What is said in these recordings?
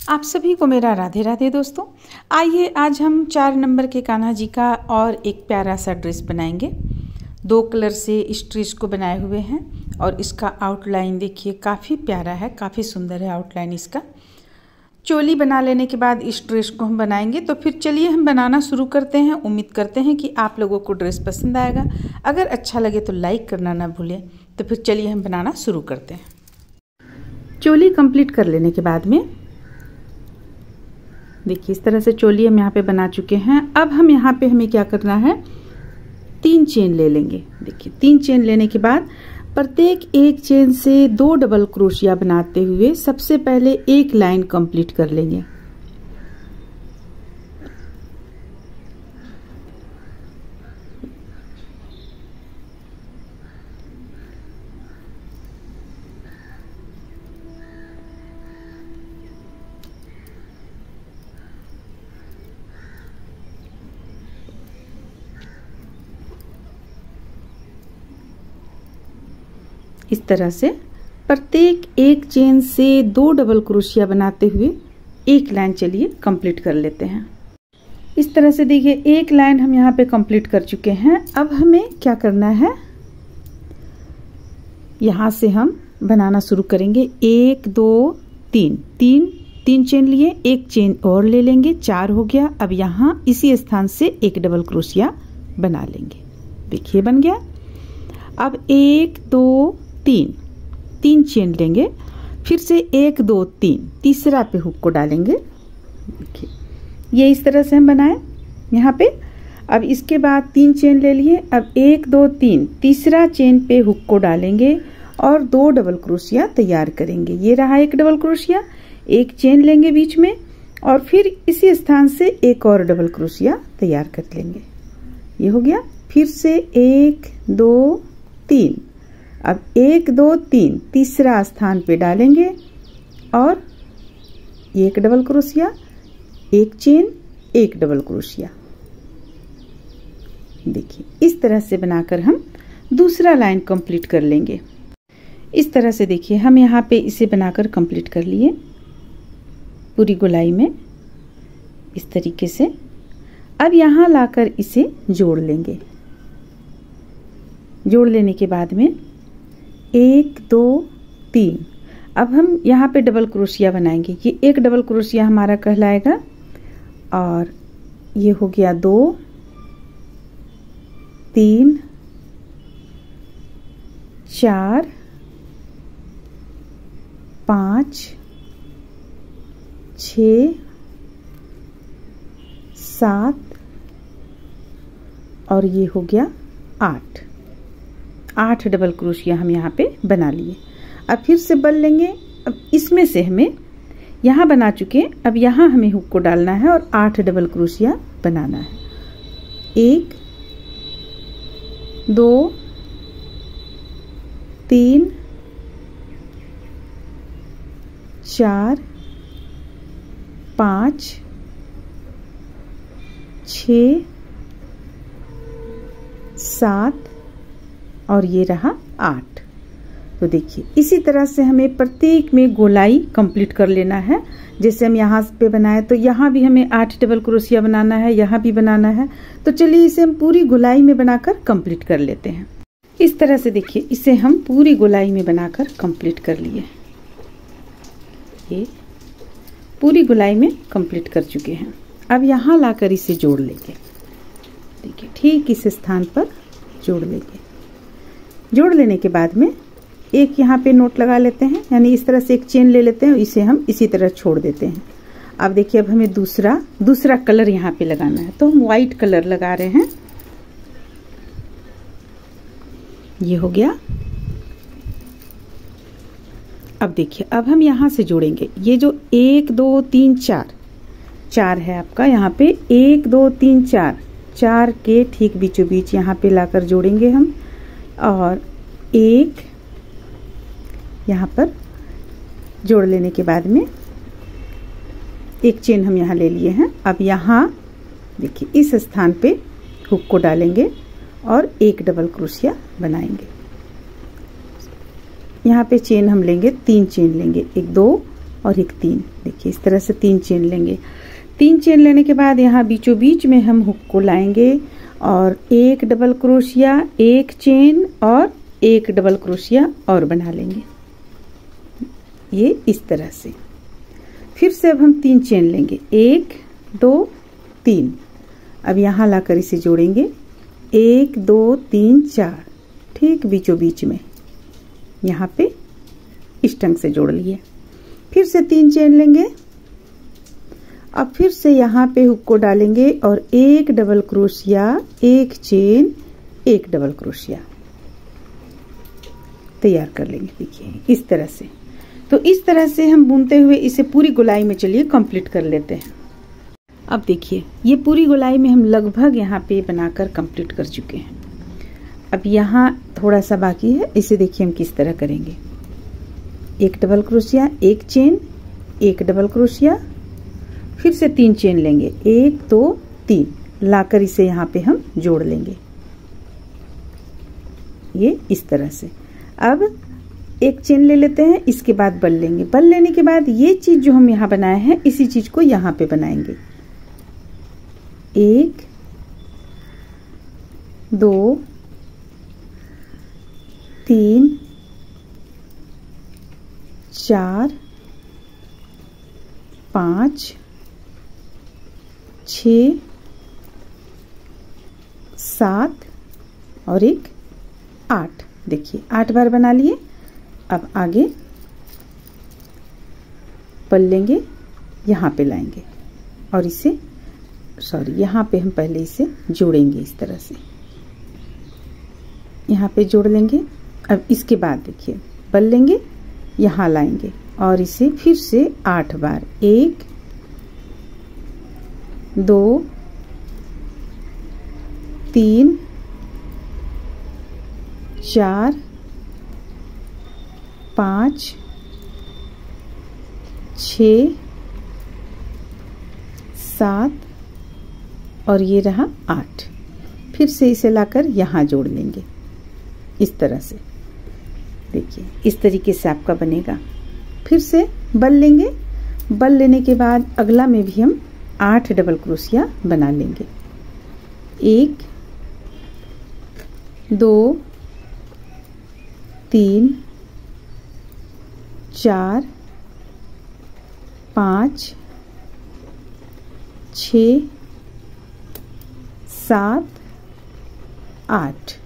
आप सभी को मेरा राधे राधे दोस्तों। आइए आज हम 4 नंबर के कान्हा जी का और एक प्यारा सा ड्रेस बनाएंगे। 2 कलर से इस ड्रेस को बनाए हुए हैं और इसका आउटलाइन देखिए काफ़ी प्यारा है, काफ़ी सुंदर है आउटलाइन इसका। चोली बना लेने के बाद इस ड्रेस को हम बनाएंगे। तो फिर चलिए हम बनाना शुरू करते हैं। उम्मीद करते हैं कि आप लोगों को ड्रेस पसंद आएगा। अगर अच्छा लगे तो लाइक करना ना भूलें। तो फिर चलिए हम बनाना शुरू करते हैं। चोली कंप्लीट कर लेने के बाद में देखिए इस तरह से चोली हम यहाँ पे बना चुके हैं। अब हम यहाँ पे हमें क्या करना है, 3 चेन ले लेंगे। देखिए 3 चेन लेने के बाद प्रत्येक एक चेन से 2 डबल क्रोशिया बनाते हुए सबसे पहले एक लाइन कंप्लीट कर लेंगे। इस तरह से प्रत्येक एक चेन से 2 डबल क्रोशिया बनाते हुए एक लाइन चलिए कंप्लीट कर लेते हैं। इस तरह से देखिए एक लाइन हम यहाँ पे कंप्लीट कर चुके हैं। अब हमें क्या करना है, यहाँ से हम बनाना शुरू करेंगे। 1 2 3 3 चेन लिए, एक चेन और ले लेंगे, 4 हो गया। अब यहाँ इसी स्थान से एक डबल क्रोशिया बना लेंगे। देखिए बन गया। अब 1 2 3 चेन लेंगे, फिर से 1 2 3 तीसरा पे हुक को डालेंगे। देखिए ये इस तरह से हम बनाए यहाँ पे। अब इसके बाद 3 चेन ले लिए। अब 1 2 3 तीसरा चेन पे हुक को डालेंगे और 2 डबल क्रोशिया तैयार करेंगे। ये रहा एक डबल क्रोशिया, एक चेन लेंगे बीच में और फिर इसी स्थान से एक और डबल क्रोशिया तैयार कर लेंगे। ये हो गया। फिर से 1 2 3, अब 1 2 3 तीसरा स्थान पे डालेंगे और एक डबल क्रोशिया, एक चेन, एक डबल क्रोशिया। देखिए इस तरह से बनाकर हम दूसरा लाइन कंप्लीट कर लेंगे। इस तरह से देखिए हम यहाँ पे इसे बनाकर कंप्लीट कर लिए पूरी गोलाई में इस तरीके से। अब यहाँ लाकर इसे जोड़ लेंगे। जोड़ लेने के बाद में 1 2 3, अब हम यहाँ पे डबल क्रोशिया बनाएंगे। ये एक डबल क्रोशिया हमारा कहलाएगा और ये हो गया 2 3 4 5 6 7 और ये हो गया 8 डबल क्रोशिया हम यहाँ पे बना लिए। अब फिर से बल लेंगे। अब इसमें से हमें यहाँ बना चुके, अब यहाँ हमें हुक को डालना है और 8 डबल क्रोशिया बनाना है। 1 2 3 4 5 6 7 और ये रहा 8। तो देखिए इसी तरह से हमें प्रत्येक में गोलाई कंप्लीट कर लेना है। जैसे हम यहाँ पे बनाए तो यहाँ भी हमें 8 डबल क्रोशिया बनाना है, यहाँ भी बनाना है। तो चलिए इसे हम पूरी गोलाई में बनाकर कंप्लीट कर लेते हैं। इस तरह से देखिए इसे हम पूरी गोलाई में बनाकर कंप्लीट कर लिए। ये पूरी गोलाई में कंप्लीट कर चुके हैं। अब यहाँ लाकर इसे जोड़ लेंगे। देखिए ठीक इस स्थान पर जोड़ लेंगे। जोड़ लेने के बाद में एक यहाँ पे नोट लगा लेते हैं, यानी इस तरह से एक चेन ले लेते हैं, इसे हम इसी तरह छोड़ देते हैं। अब देखिए अब हमें दूसरा कलर यहाँ पे लगाना है, तो हम व्हाइट कलर लगा रहे हैं। ये हो गया। अब देखिए अब हम यहाँ से जोड़ेंगे। ये जो 1 2 3 4 है आपका, यहाँ पे 1 2 3 4 के ठीक बीचों बीच यहाँ पे लाकर जोड़ेंगे हम। और एक यहाँ पर जोड़ लेने के बाद में एक चेन हम यहाँ ले लिए हैं। अब यहाँ देखिए इस स्थान पे हुक को डालेंगे और एक डबल क्रोशिया बनाएंगे। यहाँ पे चेन हम लेंगे, 3 चेन लेंगे, 1 2 और एक 3। देखिए इस तरह से 3 चेन लेंगे। 3 चेन लेने के बाद यहाँ बीचों बीच में हम हुक को लाएंगे और एक डबल क्रोशिया, एक चेन और एक डबल क्रोशिया और बना लेंगे, ये इस तरह से। फिर से अब हम 3 चेन लेंगे, 1 2 3। अब यहाँ लाकर इसे जोड़ेंगे, 1 2 3 4, ठीक बीचों बीच में यहाँ पे इस ढंग से जोड़ लिए। फिर से 3 चेन लेंगे। अब फिर से यहाँ पे हुक को डालेंगे और एक डबल क्रोशिया, एक चेन, एक डबल क्रोशिया तैयार कर लेंगे। देखिए इस तरह से। तो इस तरह से हम बुनते हुए इसे पूरी गोलाई में चलिए कंप्लीट कर लेते हैं। अब देखिए ये पूरी गोलाई में हम लगभग यहाँ पे बनाकर कंप्लीट कर चुके हैं। अब यहाँ थोड़ा सा बाकी है, इसे देखिए हम किस तरह करेंगे। एक डबल क्रोशिया, एक चेन, एक डबल क्रोशिया, फिर से 3 चेन लेंगे, 1 2 3 लाकर इसे यहाँ पे हम जोड़ लेंगे, ये इस तरह से। अब एक चेन ले लेते हैं, इसके बाद बल लेंगे। बल लेने के बाद ये चीज जो हम यहाँ बनाए हैं इसी चीज को यहाँ पे बनाएंगे। 1 2 3 4 5 6 7 और एक 8। देखिए 8 बार बना लिए। अब आगे पल लेंगे, यहाँ पे लाएंगे और इसे यहाँ पे हम पहले इसे जोड़ेंगे इस तरह से, यहाँ पे जोड़ लेंगे। अब इसके बाद देखिए पल लेंगे, यहाँ लाएंगे और इसे फिर से 8 बार, 1 2 3 4 5 6 7 और ये रहा 8। फिर से इसे लाकर यहाँ जोड़ लेंगे इस तरह से। देखिए इस तरीके से आपका बनेगा। फिर से बल लेंगे। बल लेने के बाद अगला में भी हम 8 डबल क्रोशिया बना लेंगे। 1 2 3 4 5 6 7 8।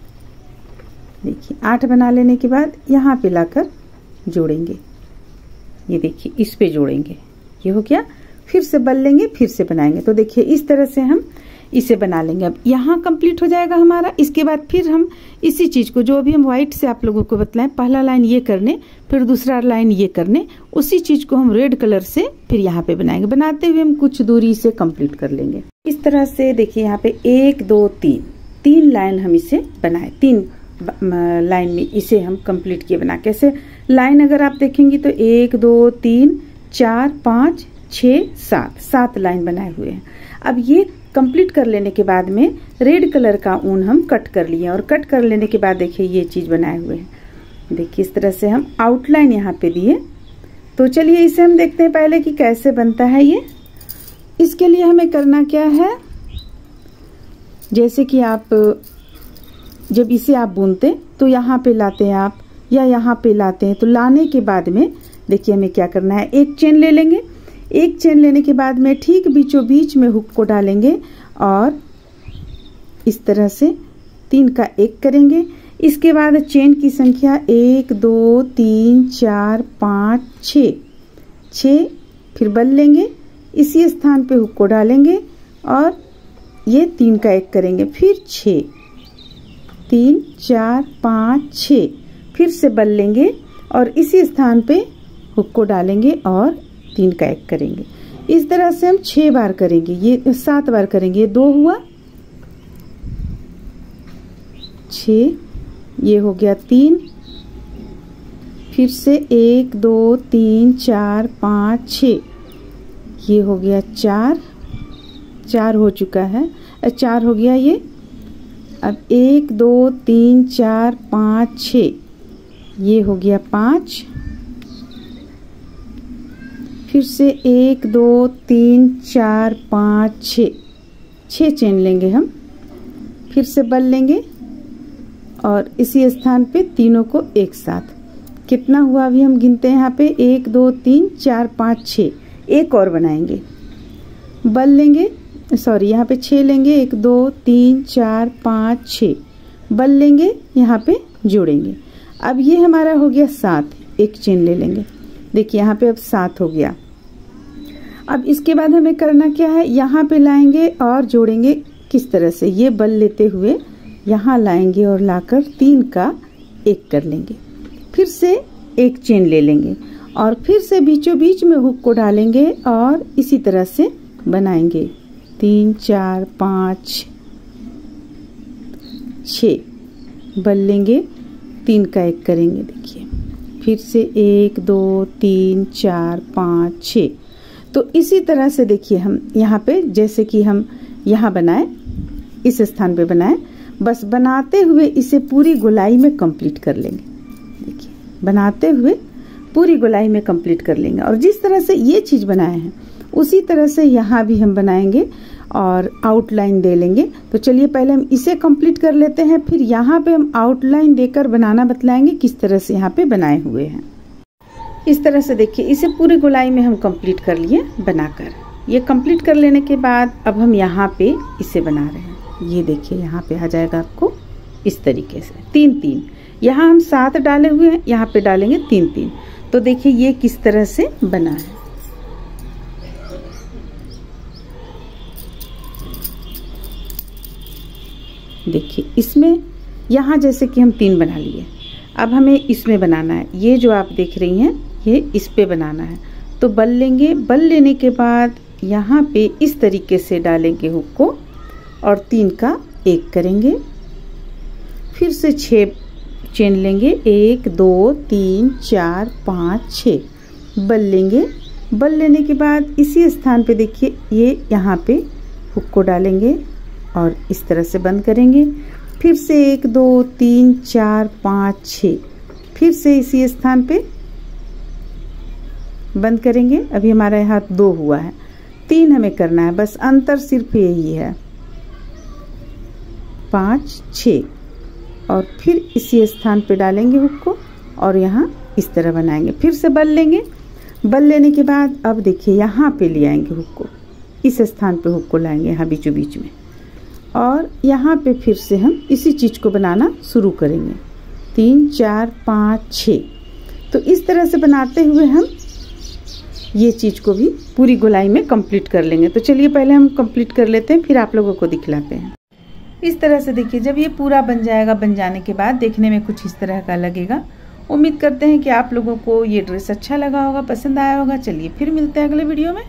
देखिए 8 बना लेने के बाद यहाँ पे लाकर जोड़ेंगे, ये देखिए इस पे जोड़ेंगे, ये हो गया। फिर से बल लेंगे, फिर से बनाएंगे। तो देखिए इस तरह से हम इसे बना लेंगे। अब यहाँ कंप्लीट हो जाएगा हमारा। इसके बाद फिर हम इसी चीज को, जो अभी हम व्हाइट से आप लोगों को बतलाएं, पहला लाइन ये करने, फिर दूसरा लाइन ये करने, उसी चीज को हम रेड कलर से फिर यहाँ पे बनाएंगे। बनाते हुए हम कुछ दूरी से कंप्लीट कर लेंगे इस तरह से। देखिए यहाँ पे 1 2 3 लाइन हम इसे बनाए, 3 लाइन में इसे हम कंप्लीट किए बना। कैसे लाइन अगर आप देखेंगे तो 1 2 3 4 5 6 7 लाइन बनाए हुए हैं। अब ये कंप्लीट कर लेने के बाद में रेड कलर का ऊन हम कट कर लिए और कट कर लेने के बाद देखिए ये चीज बनाए हुए हैं। देखिए इस तरह से हम आउटलाइन यहाँ पे दिए। तो चलिए इसे हम देखते हैं पहले कि कैसे बनता है ये। इसके लिए हमें करना क्या है, जैसे कि आप जब इसे आप बुनते तो यहाँ पे लाते हैं आप या यहाँ पे लाते हैं, तो लाने के बाद में देखिए हमें क्या करना है, एक चेन ले लेंगे। एक चेन लेने के बाद में ठीक बीचों बीच में हुक को डालेंगे और इस तरह से 3 का 1 करेंगे। इसके बाद चेन की संख्या 1 2 3 4 5 6, फिर बल लेंगे, इसी स्थान पे हुक को डालेंगे और ये 3 का 1 करेंगे, फिर 6 3 4 5 6, फिर से बल लेंगे और इसी स्थान पे हुक को डालेंगे और 3 का 1 करेंगे। इस तरह से हम 6 बार करेंगे, ये 7 बार करेंगे। ये 2 हुआ, 6, ये हो गया 3, फिर से 1 2 3 4 5 6, ये हो गया 4 हो चुका है, 4 हो गया ये। अब 1 2 3 4 5 6, ये हो गया 5, फिर से 1 2 3 4 5 6 6 चेन लेंगे हम, फिर से बल लेंगे और इसी स्थान पे तीनों को एक साथ। कितना हुआ अभी हम गिनते हैं यहाँ पे 1 2 3 4 5 6। एक और बनाएंगे, बल लेंगे, सॉरी यहाँ पे 6 लेंगे, 1 2 3 4 5 6 बल लेंगे, यहाँ पे जोड़ेंगे। अब ये हमारा हो गया 7, एक चेन ले लेंगे। देखिए यहाँ पे अब 7 हो गया। अब इसके बाद हमें करना क्या है, यहाँ पे लाएंगे और जोड़ेंगे। किस तरह से, ये बल लेते हुए यहाँ लाएंगे और लाकर 3 का 1 कर लेंगे, फिर से एक चेन ले लेंगे और फिर से बीचों बीच में हुक को डालेंगे और इसी तरह से बनाएंगे। 3 4 5 6 बल लेंगे, 3 का 1 करेंगे। देखिए फिर से 1 2 3 4 5 6। तो इसी तरह से देखिए हम यहाँ पे जैसे कि हम यहाँ बनाए, इस स्थान पे बनाए, बस बनाते हुए इसे पूरी गोलाई में कंप्लीट कर लेंगे। देखिए बनाते हुए पूरी गोलाई में कंप्लीट कर लेंगे और जिस तरह से ये चीज बनाए हैं उसी तरह से यहाँ भी हम बनाएंगे और आउटलाइन दे लेंगे। तो चलिए पहले हम इसे कंप्लीट कर लेते हैं, फिर यहाँ पे हम आउटलाइन देकर बनाना बतलाएंगे किस तरह से यहाँ पे बनाए हुए हैं। इस तरह से देखिए इसे पूरी गोलाई में हम कंप्लीट कर लिए बनाकर। ये कंप्लीट कर लेने के बाद अब हम यहाँ पे इसे बना रहे हैं। ये देखिए यहाँ पे आ जाएगा आपको इस तरीके से 3 3। यहाँ हम 7 डाले हुए हैं, यहाँ पे डालेंगे 3 3। तो देखिए ये किस तरह से बना है। देखिए इसमें यहाँ जैसे कि हम 3 बना लिए, अब हमें इसमें बनाना है। ये जो आप देख रही हैं ये इस पे बनाना है। तो बल लेंगे, बल लेने के बाद यहाँ पे इस तरीके से डालेंगे हुक को और 3 का 1 करेंगे, फिर से 6 चेन लेंगे, 1 2 3 4 5 6 बल लेंगे। बल लेने के बाद इसी स्थान पे देखिए ये यहाँ पे हुक को डालेंगे और इस तरह से बंद करेंगे। फिर से 1 2 3 4 5 6 फिर से इसी स्थान पे बंद करेंगे। अभी हमारा यहाँ 2 हुआ है, 3 हमें करना है, बस अंतर सिर्फ यही है। 5 6 और फिर इसी स्थान पे डालेंगे हुक को और यहाँ इस तरह बनाएंगे। फिर से बल लेंगे, बल लेने के बाद अब देखिए यहाँ पे ले आएंगे हुक को, इस स्थान पे हुक को लाएंगे यहाँ बीचों बीच में और यहाँ पे फिर से हम इसी चीज को बनाना शुरू करेंगे। 3 4 5 6। तो इस तरह से बनाते हुए हम ये चीज को भी पूरी गोलाई में कंप्लीट कर लेंगे। तो चलिए पहले हम कंप्लीट कर लेते हैं, फिर आप लोगों को दिखलाते हैं। इस तरह से देखिए जब ये पूरा बन जाएगा, बन जाने के बाद देखने में कुछ इस तरह का लगेगा। उम्मीद करते हैं कि आप लोगों को ये ड्रेस अच्छा लगा होगा, पसंद आया होगा। चलिए फिर मिलते हैं अगले वीडियो में।